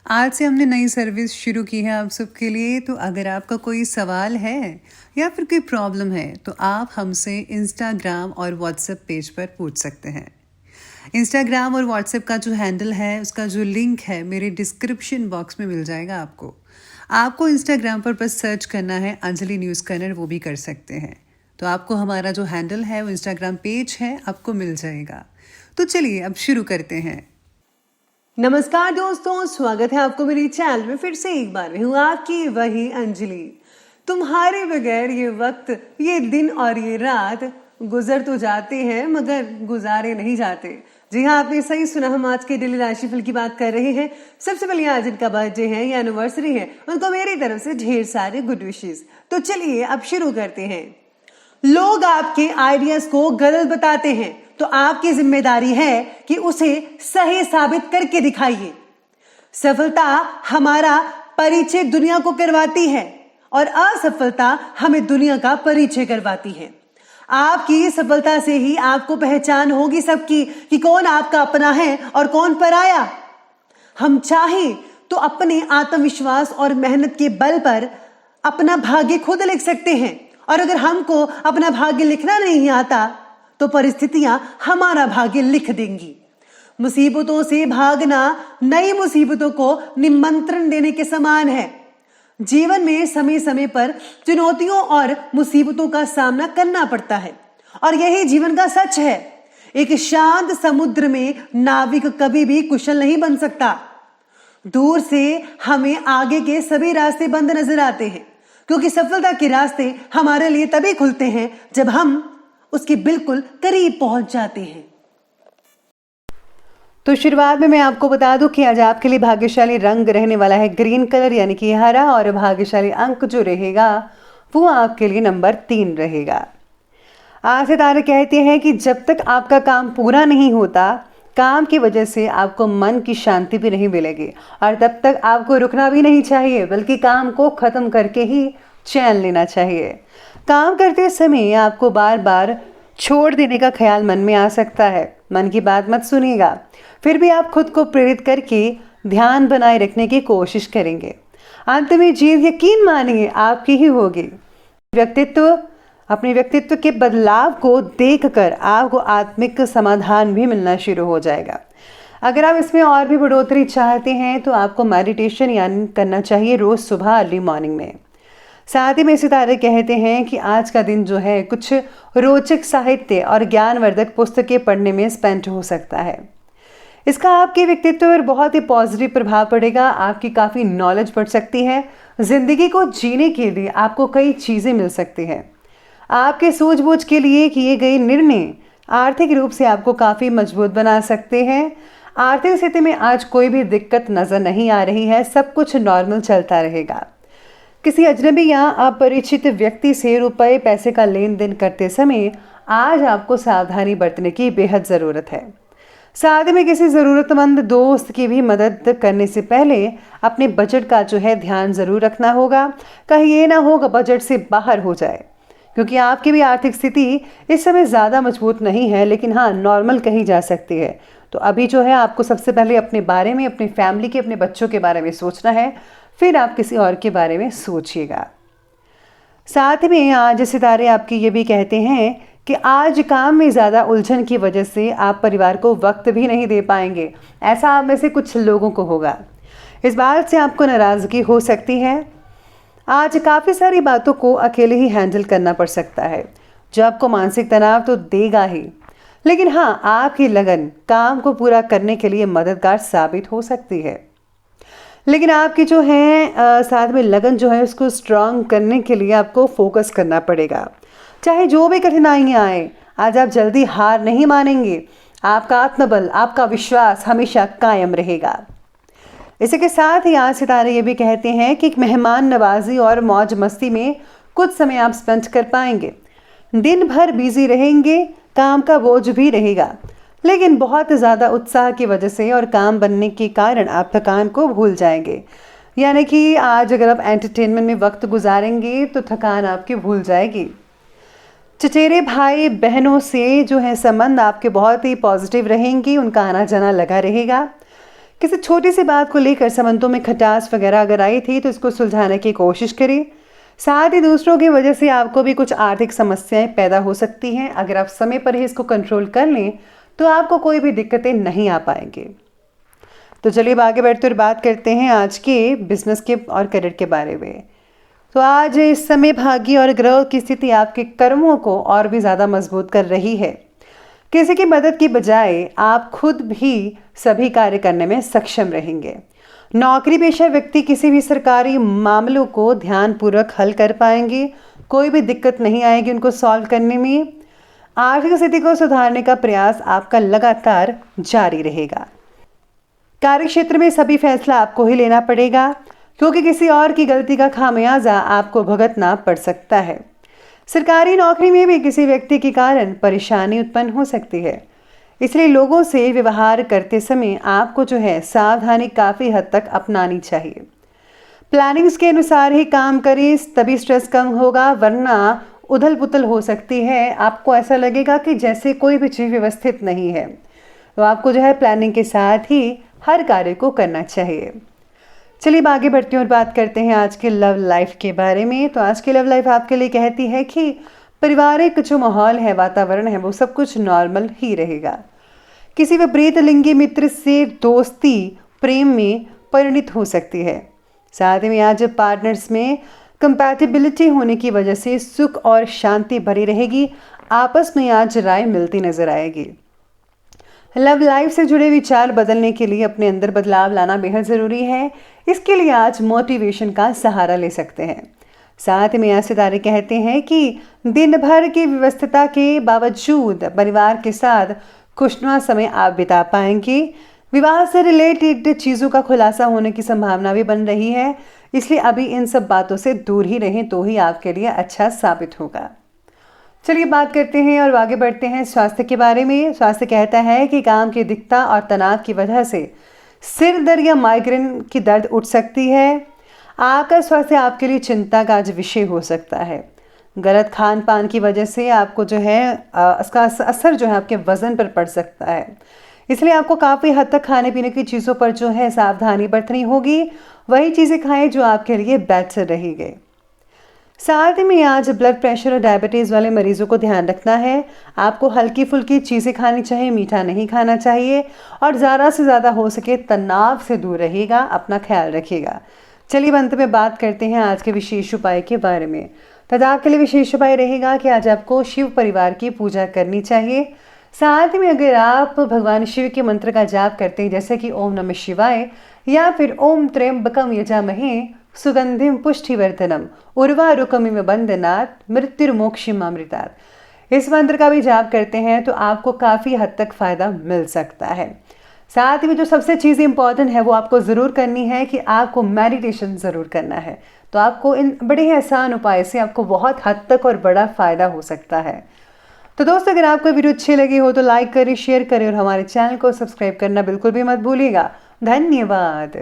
आज से हमने नई सर्विस शुरू की है आप सबके लिए। तो अगर आपका कोई सवाल है या फिर कोई प्रॉब्लम है तो आप हमसे इंस्टाग्राम और व्हाट्सएप पेज पर पूछ सकते हैं। इंस्टाग्राम और व्हाट्सएप का जो हैंडल है, उसका जो लिंक है, मेरे डिस्क्रिप्शन बॉक्स में मिल जाएगा आपको। आपको इंस्टाग्राम पर बस सर्च करना है अंजलि न्यूज़ कॉर्नर, वो भी कर सकते हैं। तो आपको हमारा जो हैंडल है वो इंस्टाग्राम पेज है, आपको मिल जाएगा। तो चलिए अब शुरू करते हैं। नमस्कार दोस्तों, स्वागत है आपको मेरी चैनल में फिर से एक बार। मैं हूँ आपकी वही अंजलि। तुम्हारे बगैर ये वक्त, ये दिन और ये रात गुजर तो जाते हैं मगर गुजारे नहीं जाते। जी हाँ, आपने सही सुना, हम आज के डेली राशिफल की बात कर रहे हैं। सबसे पहले आज जिनका बर्थडे है या एनिवर्सरी है, उनको मेरी तरफ से ढेर सारे गुड विशेस। तो चलिए अब शुरू करते हैं। लोग आपके आइडियाज को गलत बताते हैं तो आपकी जिम्मेदारी है कि उसे सही साबित करके दिखाइए। सफलता हमारा परिचय दुनिया को करवाती है और असफलता हमें दुनिया का परिचय करवाती है। आपकी सफलता से ही आपको पहचान होगी सबकी कि कौन आपका अपना है और कौन पराया। हम चाहें तो अपने आत्मविश्वास और मेहनत के बल पर अपना भाग्य खुद लिख सकते हैं, और अगर हमको अपना भाग्य लिखना नहीं आता तो परिस्थितियां हमारा भाग्य लिख देंगी। मुसीबतों से भागना नई मुसीबतों को निमंत्रण देने के समान है। जीवन में समय समय पर चुनौतियों और मुसीबतों का सामना करना पड़ता है और यही जीवन का सच है। एक शांत समुद्र में नाविक कभी भी कुशल नहीं बन सकता। दूर से हमें आगे के सभी रास्ते बंद नजर आते हैं, क्योंकि सफलता के रास्ते हमारे लिए तभी खुलते हैं जब हम उसके बिल्कुल करीब पहुंच जाते हैं। तो शुरुआत में मैं आपको बता दूं कि आज आपके लिए भाग्यशाली रंग रहने वाला है ग्रीन कलर यानी कि हरा, और भाग्यशाली अंक जो रहेगा वो आपके लिए नंबर 3 रहेगा। आज सितारे कहते हैं कि जब तक आपका काम पूरा नहीं होता, काम की वजह से आपको मन की शांति भी नहीं मिलेगी, और तब तक आपको रुकना भी नहीं चाहिए, बल्कि काम को खत्म करके ही चैन लेना चाहिए। काम करते समय आपको बार बार छोड़ देने का ख्याल मन में आ सकता है। मन की बात मत सुनिएगा, फिर भी आप खुद को प्रेरित करके ध्यान बनाए रखने की कोशिश करेंगे। अंत में जीत यकीन मानिए आपकी ही होगी। अपने व्यक्तित्व के बदलाव को देखकर आपको आत्मिक समाधान भी मिलना शुरू हो जाएगा। अगर आप इसमें और भी बढ़ोतरी चाहते हैं तो आपको मेडिटेशन यानी करना चाहिए रोज सुबह अर्ली मॉर्निंग में। साथ ही में सितारे कहते हैं कि आज का दिन जो है कुछ रोचक साहित्य और ज्ञानवर्धक पुस्तकें पढ़ने में स्पेंड हो सकता है। इसका आपके व्यक्तित्व पर बहुत ही पॉजिटिव प्रभाव पड़ेगा। आपकी काफ़ी नॉलेज बढ़ सकती है। जिंदगी को जीने के लिए आपको कई चीज़ें मिल सकती हैं। आपके सूझबूझ के लिए किए गए निर्णय आर्थिक रूप से आपको काफ़ी मजबूत बना सकते हैं। आर्थिक स्थिति में आज कोई भी दिक्कत नज़र नहीं आ रही है, सब कुछ नॉर्मल चलता रहेगा। किसी अजनबी या अपरिचित व्यक्ति से रुपए पैसे का लेन देन करते समय आज आपको सावधानी बरतने की बेहद ज़रूरत है। साथ में किसी ज़रूरतमंद दोस्त की भी मदद करने से पहले अपने बजट का जो है ध्यान ज़रूर रखना होगा। कहीं ये ना हो कि बजट से बाहर हो जाए, क्योंकि आपकी भी आर्थिक स्थिति इस समय ज़्यादा मजबूत नहीं है, लेकिन हाँ नॉर्मल कही जा सकती है। तो अभी जो है आपको सबसे पहले अपने बारे में, अपनी फैमिली के, अपने बच्चों के बारे में सोचना है, फिर आप किसी और के बारे में सोचिएगा। साथ में आज सितारे आपके ये भी कहते हैं कि आज काम में ज़्यादा उलझन की वजह से आप परिवार को वक्त भी नहीं दे पाएंगे। ऐसा आप में से कुछ लोगों को होगा। इस बात से आपको नाराज़गी हो सकती है। आज काफ़ी सारी बातों को अकेले ही हैंडल करना पड़ सकता है, जो आपको मानसिक तनाव तो देगा ही, लेकिन हाँ आपकी लगन काम को पूरा करने के लिए मददगार साबित हो सकती है। लेकिन आपकी जो है साथ में लगन जो है उसको स्ट्रांग करने के लिए आपको फोकस करना पड़ेगा। चाहे जो भी कठिनाइयाँ आए, आज आप जल्दी हार नहीं मानेंगे। आपका आत्मबल, आपका विश्वास हमेशा कायम रहेगा। इसी के साथ ही आज सितारे ये भी कहते हैं कि मेहमान नवाजी और मौज मस्ती में कुछ समय आप स्पेंड कर पाएंगे। दिन भर बिजी रहेंगे, काम का बोझ भी रहेगा, लेकिन बहुत ज़्यादा उत्साह की वजह से और काम बनने के कारण आप थकान को भूल जाएंगे। यानी कि आज अगर आप एंटरटेनमेंट में वक्त गुजारेंगे तो थकान आपकी भूल जाएगी। चचेरे भाई बहनों से जो है संबंध आपके बहुत ही पॉजिटिव रहेंगी, उनका आना जाना लगा रहेगा। किसी छोटी सी बात को लेकर संबंधों में खटास वगैरह अगर आई थी तो इसको सुलझाने की कोशिश करें। साथ ही दूसरों की वजह से आपको भी कुछ आर्थिक समस्याएं पैदा हो सकती हैं। अगर आप समय पर ही इसको कंट्रोल कर लें तो आपको कोई भी दिक्कतें नहीं आ पाएंगी। तो चलिए अब आगे बढ़ते और बात करते हैं आज के बिजनेस के और करियर के बारे में। तो आज इस समय भाग्य और ग्रह की स्थिति आपके कर्मों को और भी ज़्यादा मजबूत कर रही है। किसी की मदद की बजाय आप खुद भी सभी कार्य करने में सक्षम रहेंगे। नौकरी पेशा व्यक्ति किसी भी सरकारी मामलों को ध्यानपूर्वक हल कर पाएंगे। कोई भी दिक्कत नहीं आएगी उनको सॉल्व करने में। आर्थिक स्थिति को सुधारने का प्रयास आपका लगातार जारी रहेगा। कार्य क्षेत्र में सभी फैसला आपको ही लेना पड़ेगा, क्योंकि किसी और की गलती का खामियाजा आपको भुगतना पड़ सकता है। सरकारी नौकरी में भी किसी व्यक्ति के कारण परेशानी उत्पन्न हो सकती है, इसलिए लोगों से व्यवहार करते समय आपको सावधानी काफ़ी हद तक अपनानी चाहिए। प्लानिंग्स के अनुसार ही काम करें, तभी स्ट्रेस कम होगा, वरना उथल पुथल हो सकती है। आपको ऐसा लगेगा कि जैसे कोई भी चीज़ व्यवस्थित नहीं है। तो आपको प्लानिंग के साथ ही हर कार्य को करना चाहिए। चलिए आगे बढ़ते हैं और बात करते हैं आज के लव लाइफ के बारे में। तो आज की लव लाइफ आपके लिए कहती है कि पारिवारिक जो माहौल है, वातावरण है, वो सब कुछ नॉर्मल ही रहेगा। किसी विपरीत लिंगी मित्र से दोस्ती प्रेम में परिणित हो सकती है। साथ ही आज पार्टनर्स में कंपैटिबिलिटी होने की वजह से सुख और शांति भरी रहेगी। आपस में आज राय मिलती नजर आएगी। लव लाइफ से जुड़े विचार बदलने के लिए अपने अंदर बदलाव लाना बेहद ज़रूरी है। इसके लिए आज मोटिवेशन का सहारा ले सकते हैं। साथ में आज सितारे कहते हैं कि दिन भर की व्यस्तता के बावजूद परिवार के साथ खुशनुमा समय आप बिता पाएंगे। विवाह से रिलेटेड चीज़ों का खुलासा होने की संभावना भी बन रही है, इसलिए अभी इन सब बातों से दूर ही रहें तो ही आपके लिए अच्छा साबित होगा। चलिए बात करते हैं और आगे बढ़ते हैं स्वास्थ्य के बारे में। स्वास्थ्य कहता है कि काम की अधिकता और तनाव की वजह से सिर दर्द या माइग्रेन की दर्द उठ सकती है। आपका स्वास्थ्य आपके लिए चिंता का आज विषय हो सकता है। गलत खान पान की वजह से आपको इसका असर आपके वजन पर पड़ सकता है, इसलिए आपको काफ़ी हद तक खाने पीने की चीज़ों पर सावधानी बरतनी होगी। वही चीज़ें खाएं जो आपके लिए बेहतर रहेंगे। साथ में आज ब्लड प्रेशर और डायबिटीज़ वाले मरीजों को ध्यान रखना है। आपको हल्की फुल्की चीज़ें खानी चाहिए, मीठा नहीं खाना चाहिए और ज़्यादा से ज़्यादा हो सके तनाव से दूर रहिएगा, अपना ख्याल रखिएगा। चलिए अंत में बात करते हैं आज के विशेष उपाय के बारे में। तो आपके लिए विशेष उपाय रहेगा कि आज आपको शिव परिवार की पूजा करनी चाहिए। साथ में अगर आप भगवान शिव के मंत्र का जाप करते हैं, जैसे कि ओम नमः शिवाय या फिर ओम त्र्यंबकम यजामहे सुगंधिम पुष्टिवर्धनम उर्वारुकमिव बंधनात् मृत्युर्मोक्षिमामृतात्, इस मंत्र का भी जाप करते हैं तो आपको काफ़ी हद तक फ़ायदा मिल सकता है। साथ में जो सबसे चीज़ इंपॉर्टेंट है वो आपको ज़रूर करनी है कि आपको मेडिटेशन ज़रूर करना है। तो आपको इन बड़े ही आसान उपाय से आपको बहुत हद तक और बड़ा फ़ायदा हो सकता है। तो दोस्तों, अगर आपको वीडियो अच्छी लगी हो तो लाइक करें, शेयर करें और हमारे चैनल को सब्सक्राइब करना बिल्कुल भी मत भूलिएगा। धन्यवाद।